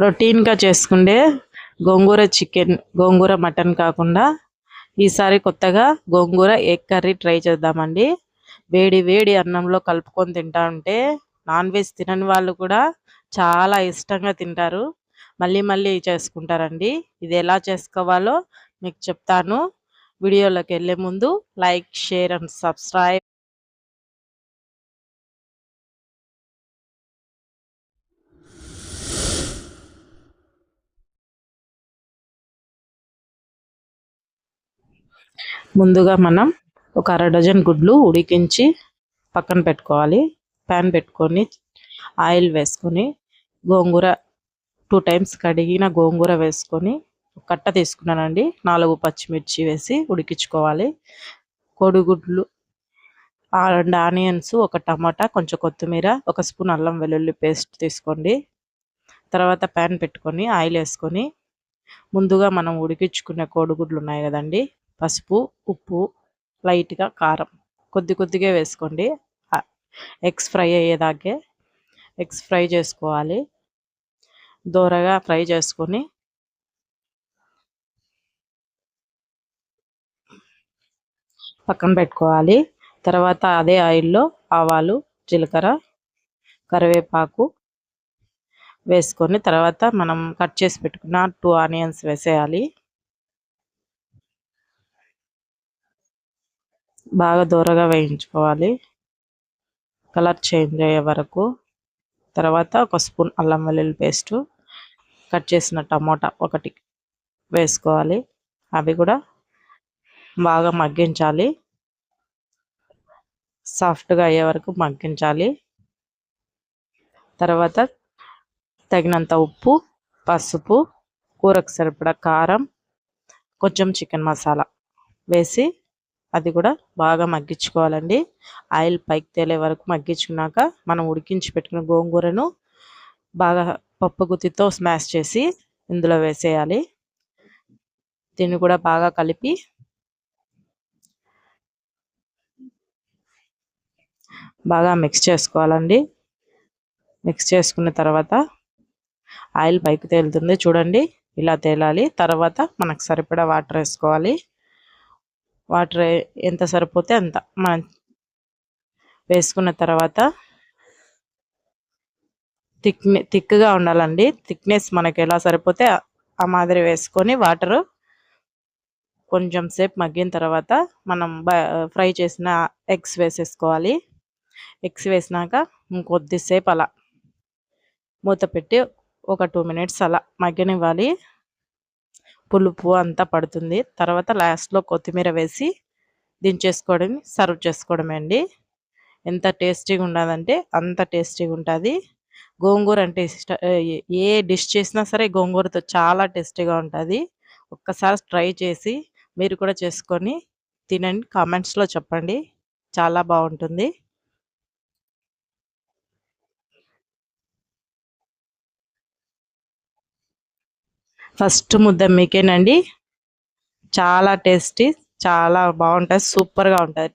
రొటీన్గా చేసుకుంటే గోంగూర చికెన్, గోంగూర మటన్ కాకుండా ఈసారి కొత్తగా గోంగూర ఎగ్ కర్రీ ట్రై చేద్దామండి. వేడి వేడి అన్నంలో కలుపుకొని తింటా ఉంటే నాన్ వెజ్ తినని వాళ్ళు కూడా చాలా ఇష్టంగా తింటారు. మళ్ళీ మళ్ళీ చేసుకుంటారండి. ఇది ఎలా చేసుకోవాలో మీకు చెప్తాను. వీడియోలోకి వెళ్ళే ముందు లైక్, షేర్ అండ్ సబ్స్క్రైబ్. ముందుగా మనం ఒక అర డజన్ గుడ్లు ఉడికించి పక్కన పెట్టుకోవాలి. ప్యాన్ పెట్టుకొని ఆయిల్ వేసుకొని గోంగూర 2 టైమ్స్ కడిగిన గోంగూర వేసుకొని కట్ట తీసుకున్నానండి. 4 పచ్చిమిర్చి వేసి ఉడికించుకోవాలి. కోడిగుడ్లు, 2 ఆనియన్స్, ఒక టమాటా, కొంచెం కొత్తిమీర, ఒక స్పూన్ అల్లం వెల్లుల్లి పేస్ట్ తీసుకోండి. తర్వాత ప్యాన్ పెట్టుకొని ఆయిల్ వేసుకొని ముందుగా మనం ఉడికించుకునే కోడిగుడ్లు ఉన్నాయి కదండి, పసుపు, ఉప్పు, లైట్గా కారం కొద్ది కొద్దిగా వేసుకోండి. ఎగ్స్ ఫ్రై అయ్యేదాకే ఎగ్స్ ఫ్రై చేసుకోవాలి. దోరగా ఫ్రై చేసుకొని పక్కన పెట్టుకోవాలి. తర్వాత అదే ఆయిల్లో ఆవాలు, జీలకర్ర, కరివేపాకు వేసుకొని తర్వాత మనం కట్ చేసి పెట్టుకున్న 2 ఆనియన్స్ వేసేయాలి. బాగా దోరగా వేయించుకోవాలి, కలర్ చేంజ్ అయ్యే వరకు. తర్వాత ఒక స్పూన్ అల్లం వెల్లుల్లి పేస్టు, కట్ చేసిన టమాటా ఒకటి వేసుకోవాలి. అవి కూడా బాగా మగ్గించాలి, సాఫ్ట్గా అయ్యే వరకు మగ్గించాలి. తర్వాత తగినంత ఉప్పు, పసుపు, కూరకు సరిపడా కారం, కొంచెం చికెన్ మసాలా వేసి అది కూడా బాగా మగ్గించుకోవాలండి. ఆయిల్ పైకి తేలే వరకు మగ్గించుకున్నాక మనం ఉడికించి పెట్టుకున్న గోంగూరను బాగా పప్పు గుత్తితో స్మాష్ చేసి ఇందులో వేసేయాలి. దీన్ని కూడా బాగా కలిపి బాగా మిక్స్ చేసుకోవాలండి. మిక్స్ చేసుకున్న తర్వాత ఆయిల్ పైకి తేలుతుంది చూడండి, ఇలా తేలాలి. తర్వాత మనకు సరిపడా వాటర్ వేసుకోవాలి. వాటర్ ఎంత సరిపోతే అంత మనం వేసుకున్న తర్వాత థిక్గా ఉండాలండి. థిక్నెస్ మనకి ఎలా సరిపోతే ఆ మాదిరి వేసుకొని వాటరు కొంచెం సేపు మగ్గిన తర్వాత మనం ఫ్రై చేసిన ఎగ్స్ వేసేసుకోవాలి. ఎగ్స్ వేసినాక ఇంకొద్దిసేపు అలా మూత పెట్టి ఒక 2 మినిట్స్ అలా మగ్గనివ్వాలి. పులుపు అంతా పడుతుంది. తర్వాత లాస్ట్లో కొత్తిమీర వేసి దించేసుకోవడం, సర్వ్ చేసుకోవడమే అండి. ఎంత టేస్టీగా ఉండదంటే అంత టేస్టీగా ఉంటుంది. గోంగూర అంటే ఏ డిష్ చేసినా సరే గోంగూరతో చాలా టేస్టీగా ఉంటుంది. ఒక్కసారి ట్రై చేసి మీరు కూడా చేసుకొని తినండి, కామెంట్స్లో చెప్పండి, చాలా బాగుంటుంది. ఫస్ట్ ముద్ద మీకేనండి. చాలా టేస్టీ, చాలా బాగుంటుంది, సూపర్గా ఉంటుంది.